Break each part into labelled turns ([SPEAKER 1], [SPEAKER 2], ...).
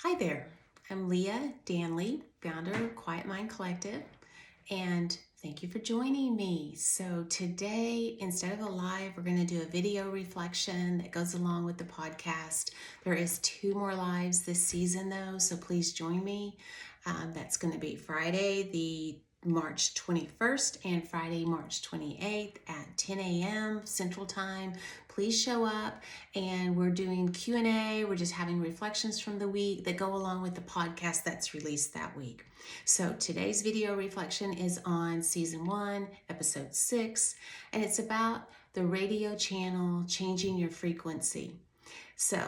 [SPEAKER 1] Hi there, I'm Leah Danley, founder of Quiet Mind Collective, and thank you for joining me. So today, instead of a live, we're going to do a video reflection that goes along with the podcast. There is 2 more lives this season though, so please join me. That's going to be Friday, the March 21st and Friday, March 28th at 10 a.m. Central Time. Please show up, and we're doing Q&A. We're just having reflections from the week that go along with the podcast that's released that week. So today's video reflection is on season 1, episode 6, and it's about the radio channel changing your frequency. So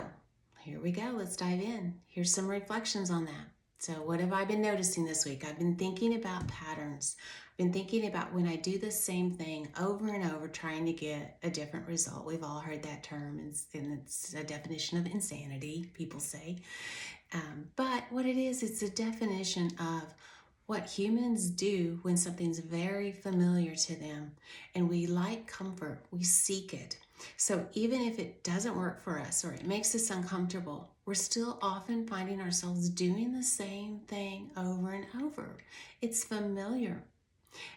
[SPEAKER 1] here we go. Let's dive in. Here's some reflections on that. So what have I been noticing this week? I've been thinking about patterns. I've been thinking about when I do the same thing over and over, trying to get a different result. We've all heard that term, and it's a definition of insanity, people say. But what it is, it's a definition of what humans do when something's very familiar to them, and we like comfort, we seek it. So even if it doesn't work for us or it makes us uncomfortable, we're still often finding ourselves doing the same thing over and over. It's familiar.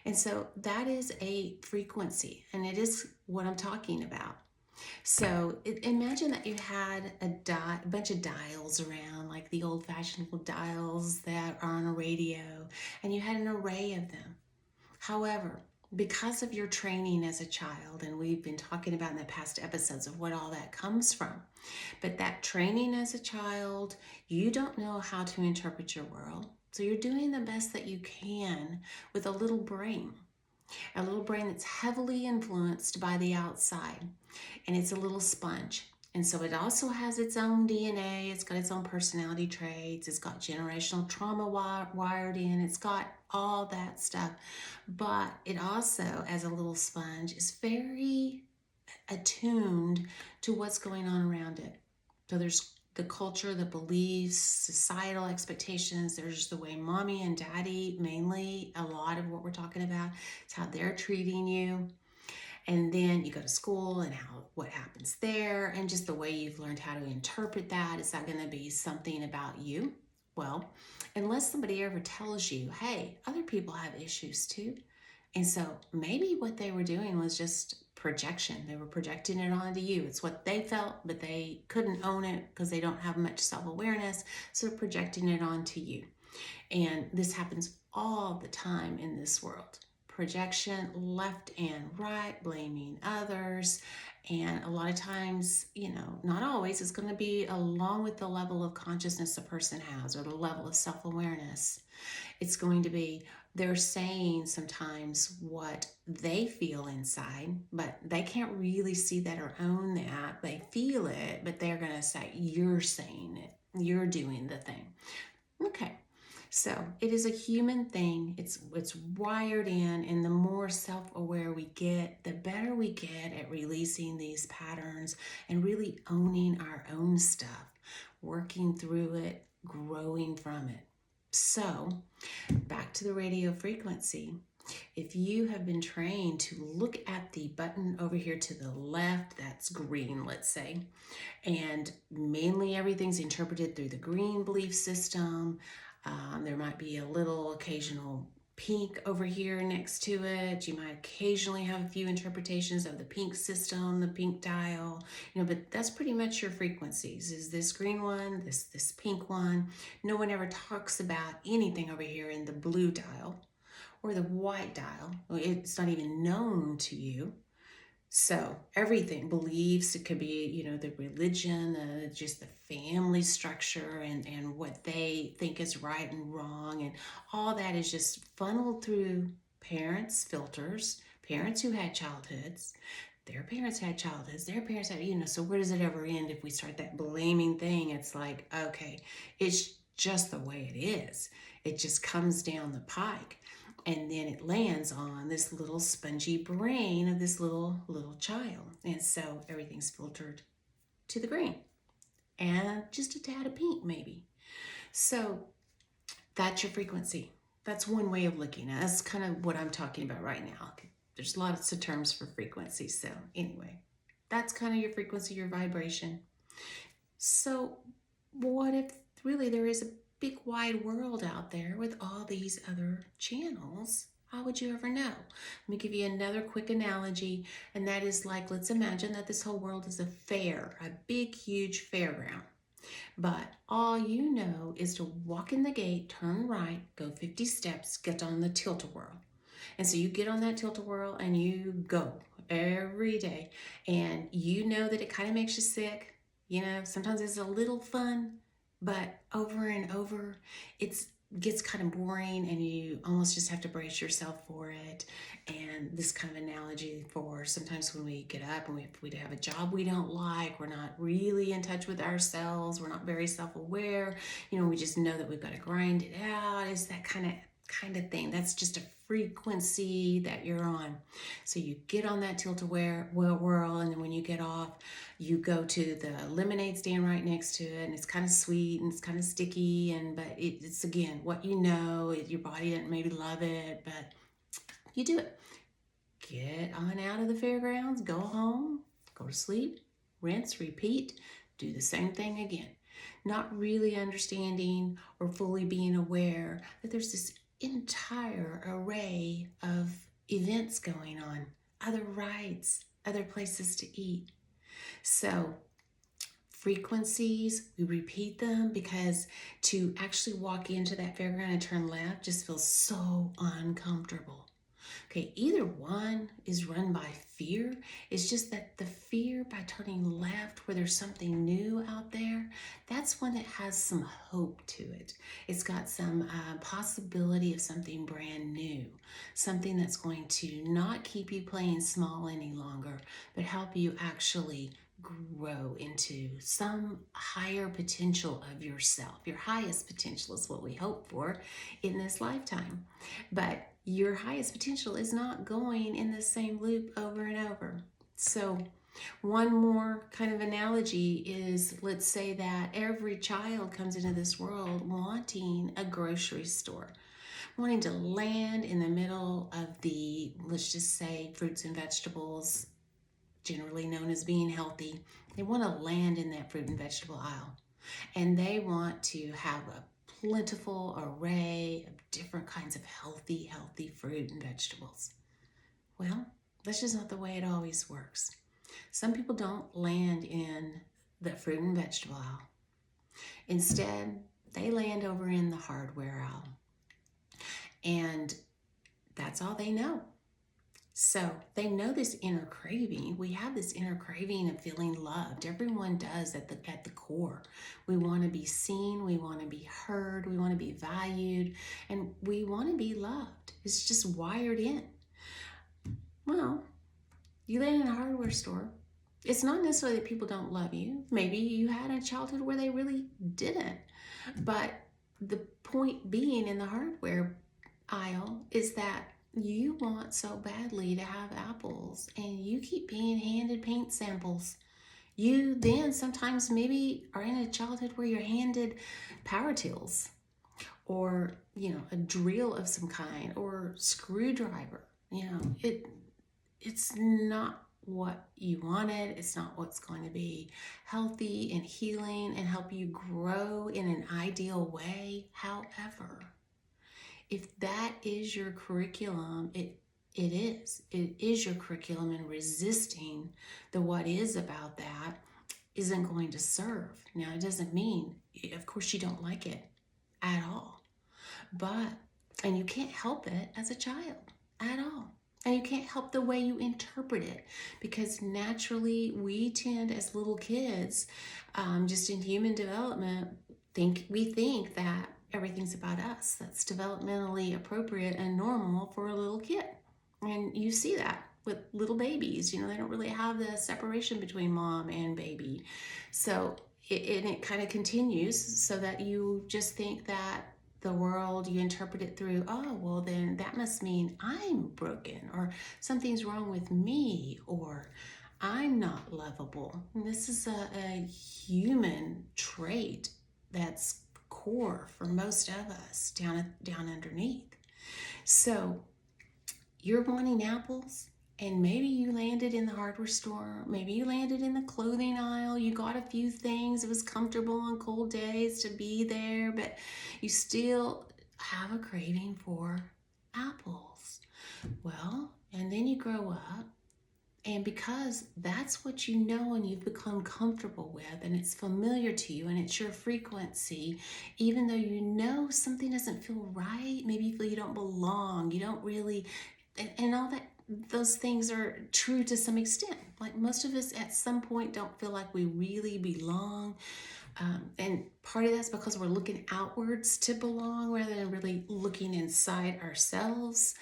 [SPEAKER 1] And so that is a frequency, and it is what I'm talking about. So imagine that you had a bunch of dials around, like the old-fashioned dials that are on a radio, and you had an array of them. However, because of your training as a child, and we've been talking about in the past episodes of what all that comes from, but that training as a child, you don't know how to interpret your world. So you're doing the best that you can with a little brain that's heavily influenced by the outside, and it's a little sponge. And so it also has its own DNA, it's got its own personality traits, it's got generational trauma wired in, it's got all that stuff. But it also, as a little sponge, is very attuned to what's going on around it. So there's the culture, the beliefs, societal expectations. There's the way mommy and daddy, mainly a lot of what we're talking about, it's how they're treating you. And then you go to school and what happens there, and just the way you've learned how to interpret that. Is that going to be something about you? Well, unless somebody ever tells you, hey, other people have issues too. And so maybe what they were doing was just projection. They were projecting it onto you. It's what they felt, but they couldn't own it because they don't have much self-awareness. So they're projecting it onto you. And this happens all the time in this world. Projection left and right, blaming others. And a lot of times, not always, it's going to be along with the level of consciousness a person has or the level of self-awareness. It's going to be, they're saying sometimes what they feel inside, but they can't really see that or own that. They feel it, but they're going to say, you're saying it, you're doing the thing. Okay. So it is a human thing. It's wired in, and the more self-aware we get, the better we get at releasing these patterns and really owning our own stuff, working through it, growing from it. So back to the radio frequency. If you have been trained to look at the button over here to the left, that's green, let's say, and mainly everything's interpreted through the green belief system. There might be a little occasional pink over here next to it. You might occasionally have a few interpretations of the pink system, the pink dial, but that's pretty much your frequencies. Is this green one, this pink one. No one ever talks about anything over here in the blue dial or the white dial. It's not even known to you. So everything, beliefs, it could be, the religion, just the family structure and what they think is right and wrong. And all that is just funneled through parents' filters, parents who had childhoods, their parents had childhoods, their parents had, so where does it ever end if we start that blaming thing? It's like, okay, it's just the way it is. It just comes down the pike. And then it lands on this little spongy brain of this little child. And so everything's filtered to the green and just a tad of pink maybe. So that's your frequency. That's one way of looking at it. That's kind of what I'm talking about right now. There's lots of terms for frequency. So anyway, that's kind of your frequency, your vibration. So what if really there is a big wide world out there with all these other channels, how would you ever know? Let me give you another quick analogy, and that is like, let's imagine that this whole world is a fair, a big, huge fairground. But all you know is to walk in the gate, turn right, go 50 steps, get on the tilt-a-whirl. And so you get on that tilt-a-whirl and you go every day. And you know that it kind of makes you sick. You know, sometimes it's a little fun, but over and over, it gets kind of boring and you almost just have to brace yourself for it. And this kind of analogy for sometimes when we get up and we have a job we don't like, we're not really in touch with ourselves, we're not very self-aware, you know, we just know that we've got to grind it out. It's that kind of thing. That's just a frequency that you're on. So you get on that tilt-a-whirl, and then when you get off, you go to the lemonade stand right next to it, and it's kind of sweet and it's kind of sticky, but it's again what you know. Your body didn't maybe love it, but you do it. Get on out of the fairgrounds, go home, go to sleep, rinse, repeat, do the same thing again. Not really understanding or fully being aware that there's this entire array of events going on, other rides, other places to eat. So frequencies, we repeat them because to actually walk into that fairground and turn left just feels so uncomfortable. Okay, either one is run by fear. It's just that the fear by turning left where there's something new out there, that's one that has some hope to it. It's got some possibility of something brand new, something that's going to not keep you playing small any longer, but help you actually grow into some higher potential of yourself. Your highest potential is what we hope for in this lifetime. But your highest potential is not going in the same loop over and over. So one more kind of analogy is, let's say that every child comes into this world wanting a grocery store, wanting to land in the middle of the, let's just say, fruits and vegetables, generally known as being healthy. They want to land in that fruit and vegetable aisle. And they want to have a plentiful array of different kinds of healthy fruit and vegetables. Well, that's just not the way it always works. Some people don't land in the fruit and vegetable aisle. Instead, they land over in the hardware aisle. And that's all they know. So they know this inner craving. We have this inner craving of feeling loved. Everyone does at the core. We want to be seen. We want to be heard. We want to be valued. And we want to be loved. It's just wired in. Well, you land in a hardware store. It's not necessarily that people don't love you. Maybe you had a childhood where they really didn't. But the point being in the hardware aisle is that you want so badly to have apples and you keep being handed paint samples. You then sometimes maybe are in a childhood where you're handed power tools or, a drill of some kind or screwdriver. It's not what you wanted. It's not what's going to be healthy and healing and help you grow in an ideal way. However, if that is your curriculum, it is your curriculum, and resisting the what is about that isn't going to serve. Now, it doesn't mean, of course, you don't like it at all, and you can't help it as a child at all. And you can't help the way you interpret it, because naturally we tend as little kids, just in human development, we think that everything's about us. That's developmentally appropriate and normal for a little kid. And you see that with little babies. They don't really have the separation between mom and baby. So it kind of continues so that you just think that the world, you interpret it through, oh, well, then that must mean I'm broken, or something's wrong with me, or I'm not lovable. And this is a human trait that's core for most of us down underneath. So you're wanting apples. And maybe you landed in the hardware store. Maybe you landed in the clothing aisle. You got a few things. It was comfortable on cold days to be there, but you still have a craving for apples. Well, and then you grow up, and because that's what you know and you've become comfortable with, and it's familiar to you, and it's your frequency, even though you know something doesn't feel right, maybe you feel you don't belong, you don't really, and all that, those things are true to some extent. Like most of us at some point don't feel like we really belong. And part of that's because we're looking outwards to belong rather than really looking inside ourselves.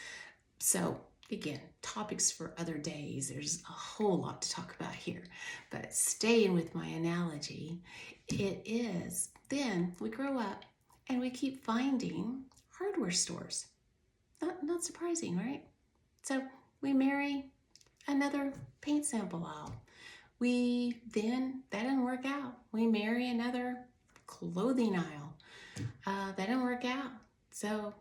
[SPEAKER 1] So, again, topics for other days. There's a whole lot to talk about here. But staying with my analogy, it is then we grow up and we keep finding hardware stores. Not surprising, right? So we marry another paint sample aisle. That didn't work out. We marry another clothing aisle. That didn't work out. So,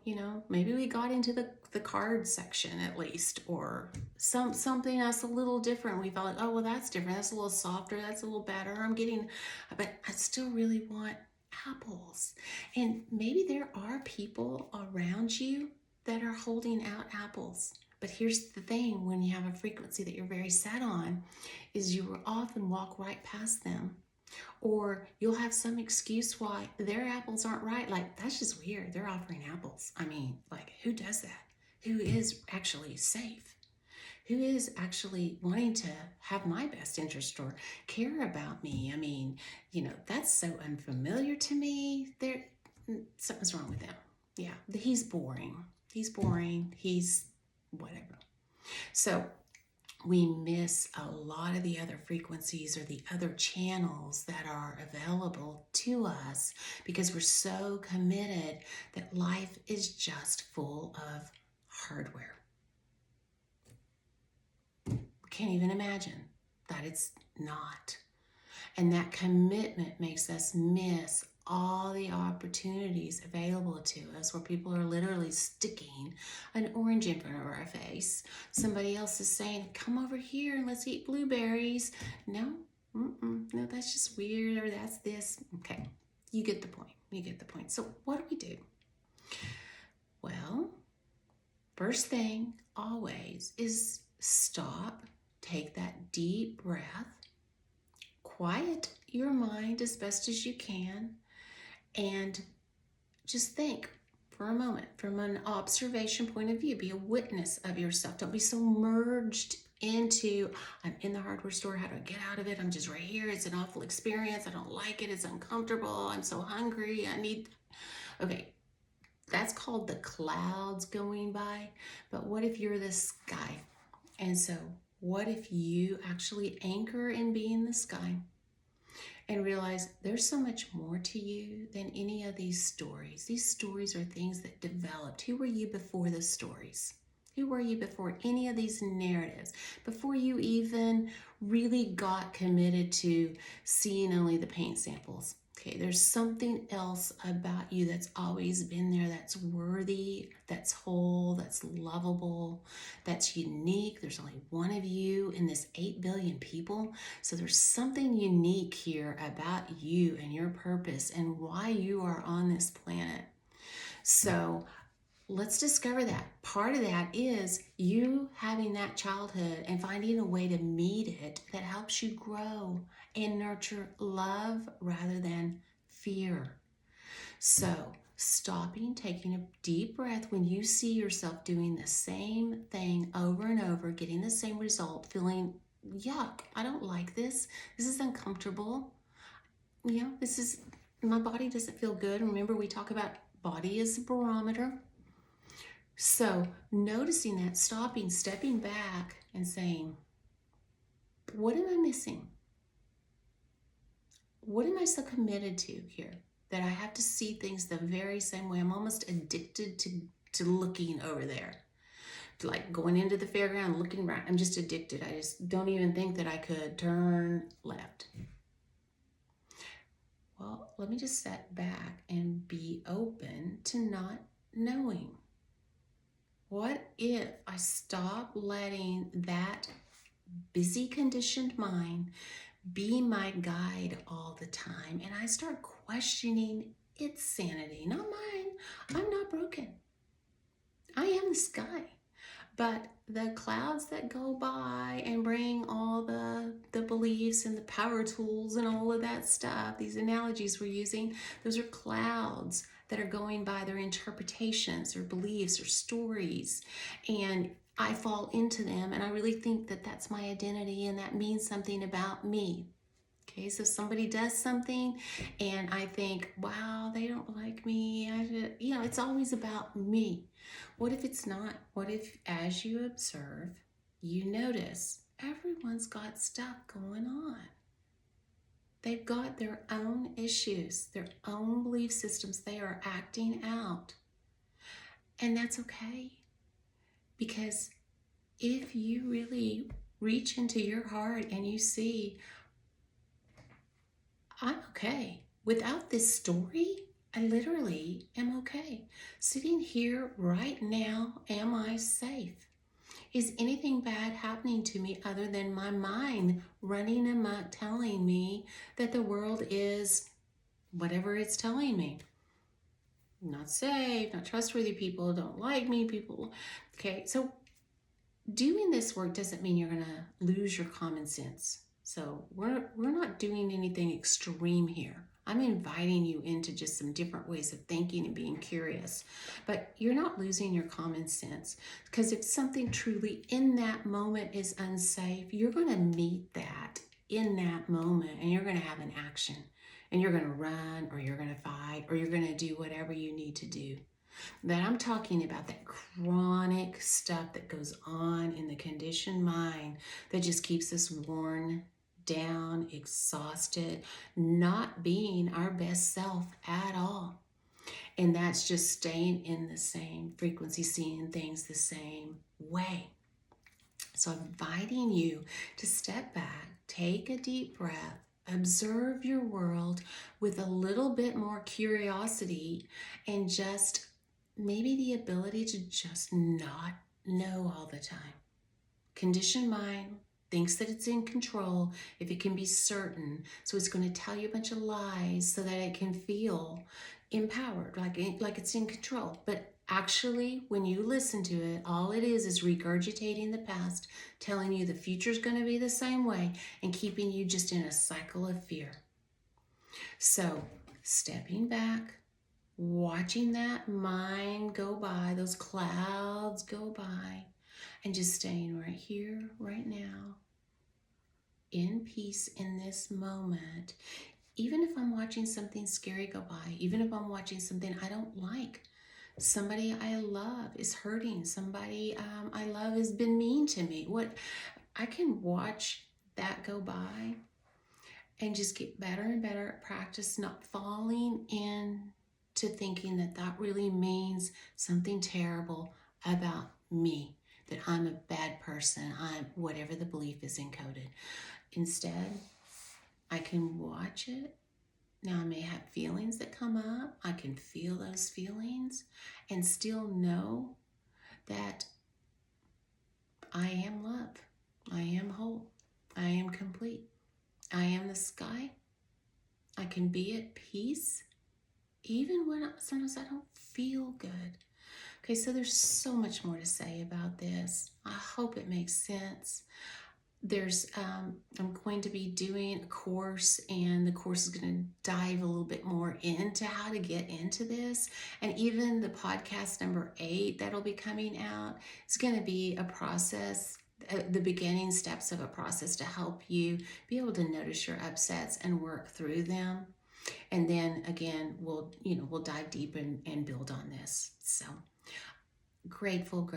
[SPEAKER 1] maybe we got into the card section at least, or something else a little different. We felt like, oh, well, that's different. That's a little softer. That's a little better. But I still really want apples. And maybe there are people around you that are holding out apples. But here's the thing, when you have a frequency that you're very set on, is you will often walk right past them. Or you'll have some excuse why their apples aren't right. Like, that's just weird. They're offering apples. I mean, like, who does that? Who is actually safe? Who is actually wanting to have my best interest or care about me? I mean, that's so unfamiliar to me. Something's wrong with them. Yeah, he's boring. He's boring. He's whatever. So we miss a lot of the other frequencies or the other channels that are available to us because we're so committed that life is just full of hardware. We can't even imagine that it's not. And that commitment makes us miss all the opportunities available to us where people are literally sticking an orange in front of our face. Somebody else is saying, come over here and let's eat blueberries. No, no, that's just weird, or that's this. Okay, you get the point. So what do? Well, first thing always is stop, take that deep breath, quiet your mind as best as you can, and just think for a moment from an observation point of view. Be a witness of yourself. Don't be so merged into, I'm in the hardware store, how do I get out of it? I'm just right here. It's an awful experience. I don't like it. It's uncomfortable. I'm so hungry. Okay, that's called the clouds going by. But what if you're the sky? And so what if you actually anchor and be in the sky and realize there's so much more to you than any of these stories. These stories are things that developed. Who were you before the stories? Who were you before any of these narratives? Before you even really got committed to seeing only the paint samples. Okay, there's something else about you that's always been there, that's worthy, that's whole, that's lovable, that's unique. There's only one of you in this 8 billion people. So there's something unique here about you and your purpose and why you are on this planet. So let's discover that. Part of that is you having that childhood and finding a way to meet it that helps you grow and nurture love rather than fear. So stopping, taking a deep breath when you see yourself doing the same thing over and over, getting the same result, feeling, yuck, I don't like this. This is uncomfortable. My body doesn't feel good. Remember, we talk about body as a barometer. So noticing that, stopping, stepping back and saying, what am I missing? What am I so committed to here that I have to see things the very same way? I'm almost addicted to looking over there. Like going into the fairground, looking right. I'm just addicted. I just don't even think that I could turn left. Well, let me just step back and be open to not knowing. What if I stop letting that busy, conditioned mind be my guide all the time, and I start questioning its sanity, not mine. I'm not broken. I am the sky. But the clouds that go by and bring all the beliefs and the power tools and all of that stuff, these analogies we're using, those are clouds that are going by, their interpretations or beliefs or stories. And I fall into them, and I really think that that's my identity and that means something about me. Okay, so somebody does something and I think, wow, they don't like me. It's always about me. What if it's not? What if, as you observe, you notice everyone's got stuff going on? They've got their own issues, their own belief systems they are acting out. And that's okay. Because if you really reach into your heart and you see, I'm okay. Without this story, I literally am okay. Sitting here right now, am I safe? Is anything bad happening to me other than my mind running amok telling me that the world is whatever it's telling me? Not safe, not trustworthy, people don't like me, people. Okay, so doing this work doesn't mean you're going to lose your common sense. So we're not doing anything extreme here. I'm inviting you into just some different ways of thinking and being curious. But you're not losing your common sense, because if something truly in that moment is unsafe, you're going to meet that in that moment and you're going to have an action. And you're going to run, or you're going to fight, or you're going to do whatever you need to do. That I'm talking about that chronic stuff that goes on in the conditioned mind that just keeps us worn down, exhausted, not being our best self at all. And that's just staying in the same frequency, seeing things the same way. So I'm inviting you to step back, take a deep breath, observe your world with a little bit more curiosity, and just maybe the ability to just not know all the time. Conditioned mind thinks that it's in control if it can be certain. So it's going to tell you a bunch of lies so that it can feel empowered, like it's in control. But actually, when you listen to it, all it is regurgitating the past, telling you the future's going to be the same way, and keeping you just in a cycle of fear. So stepping back, watching that mind go by, those clouds go by, and just staying right here, right now, in peace in this moment. Even if I'm watching something scary go by, even if I'm watching something I don't like, somebody I love is hurting, somebody I love has been mean to me, I can watch that go by and just get better and better at practice, not falling in to thinking that that really means something terrible about me, that I'm a bad person, I'm whatever the belief is encoded. Instead, I can watch it. Now, I may have feelings that come up. I can feel those feelings and still know that I am love. I am whole. I am complete. I am the sky. I can be at peace even when sometimes I don't feel good. Okay, so there's so much more to say about this. I hope it makes sense. I'm going to be doing a course, and the course is going to dive a little bit more into how to get into this. And even the podcast number 8 that'll be coming out is going to be a process, the beginning steps of a process to help you be able to notice your upsets and work through them. And then again, we'll dive deep and build on this. So grateful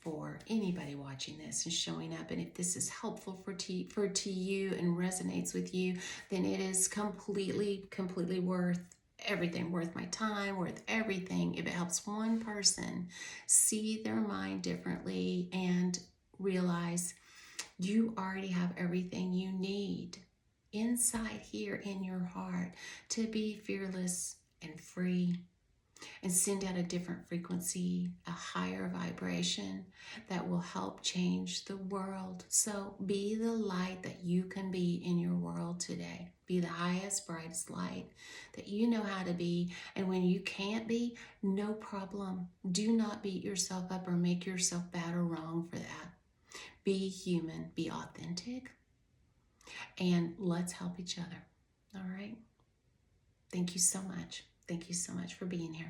[SPEAKER 1] for anybody watching this and showing up. And if this is helpful to you and resonates with you, then it is completely worth everything, worth my time, worth everything. If it helps one person see their mind differently and realize you already have everything you need inside here in your heart to be fearless and free and send out a different frequency, a higher vibration that will help change the world. So be the light that you can be in your world today. Be the highest, brightest light that you know how to be. And when you can't be, no problem. Do not beat yourself up or make yourself bad or wrong for that. Be human, be authentic, and let's help each other. All right? Thank you so much. Thank you so much for being here.